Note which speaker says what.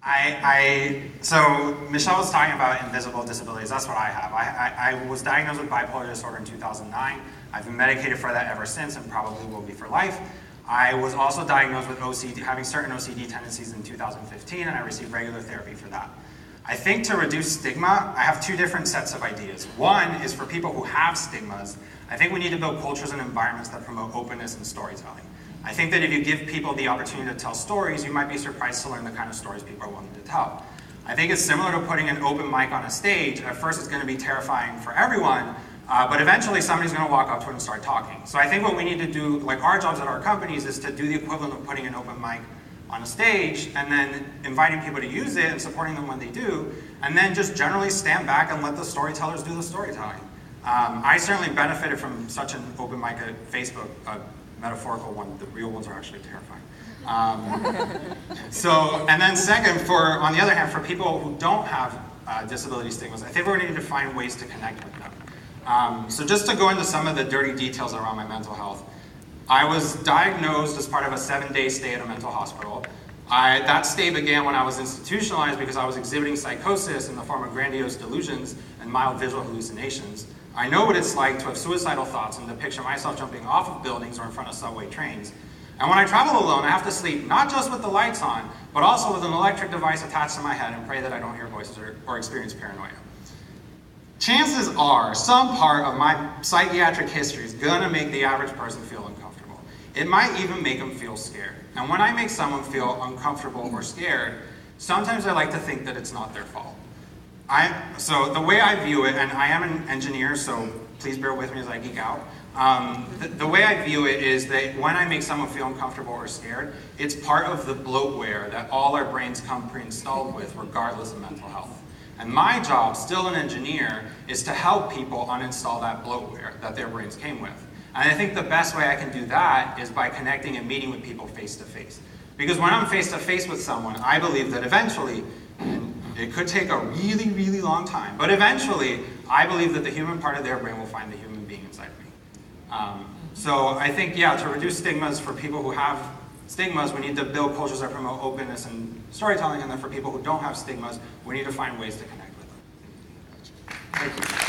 Speaker 1: So Michelle was talking about invisible disabilities. That's what I have. I was diagnosed with bipolar disorder in 2009. I've been medicated for that ever since and probably will be for life. I was also diagnosed with OCD, having certain OCD tendencies in 2015, and I received regular therapy for that. I think to reduce stigma, I have two different sets of ideas. One is for people who have stigmas. I think we need to build cultures and environments that promote openness and storytelling. I think that if you give people the opportunity to tell stories, you might be surprised to learn the kind of stories people are willing to tell. I think it's similar to putting an open mic on a stage. At first it's going to be terrifying for everyone, but eventually somebody's going to walk up to it and start talking. So I think what we need to do, like our jobs at our companies, is to do the equivalent of putting an open mic on a stage and then inviting people to use it and supporting them when they do, and then just generally stand back and let the storytellers do the storytelling. I certainly benefited from such an open mic at Facebook, metaphorical one. The real ones are actually terrifying. And then second, on the other hand, for people who don't have disability stigmas, I think we're going to need to find ways to connect with them. So just to go into some of the dirty details around my mental health, I was diagnosed as part of a 7-day stay at a mental hospital. That stay began when I was institutionalized because I was exhibiting psychosis in the form of grandiose delusions and mild visual hallucinations. I know what it's like to have suicidal thoughts and to picture myself jumping off of buildings or in front of subway trains. And when I travel alone, I have to sleep not just with the lights on, but also with an electric device attached to my head and pray that I don't hear voices or experience paranoia. Chances are some part of my psychiatric history is gonna make the average person feel uncomfortable. It might even make them feel scared. And when I make someone feel uncomfortable or scared, sometimes I like to think that it's not their fault. So the way I view it, and I am an engineer, so please bear with me as I geek out. The way I view it is that when I make someone feel uncomfortable or scared, it's part of the bloatware that all our brains come pre-installed with, regardless of mental health. And my job, still an engineer, is to help people uninstall that bloatware that their brains came with. And I think the best way I can do that is by connecting and meeting with people face to face. Because when I'm face to face with someone, I believe that eventually, and it could take a really, really long time, but eventually, I believe that the human part of their brain will find the human being inside of me. So I think, yeah, to reduce stigmas for people who have stigmas, we need to build cultures that promote openness and storytelling, and then for people who don't have stigmas, we need to find ways to connect with them. Thank you.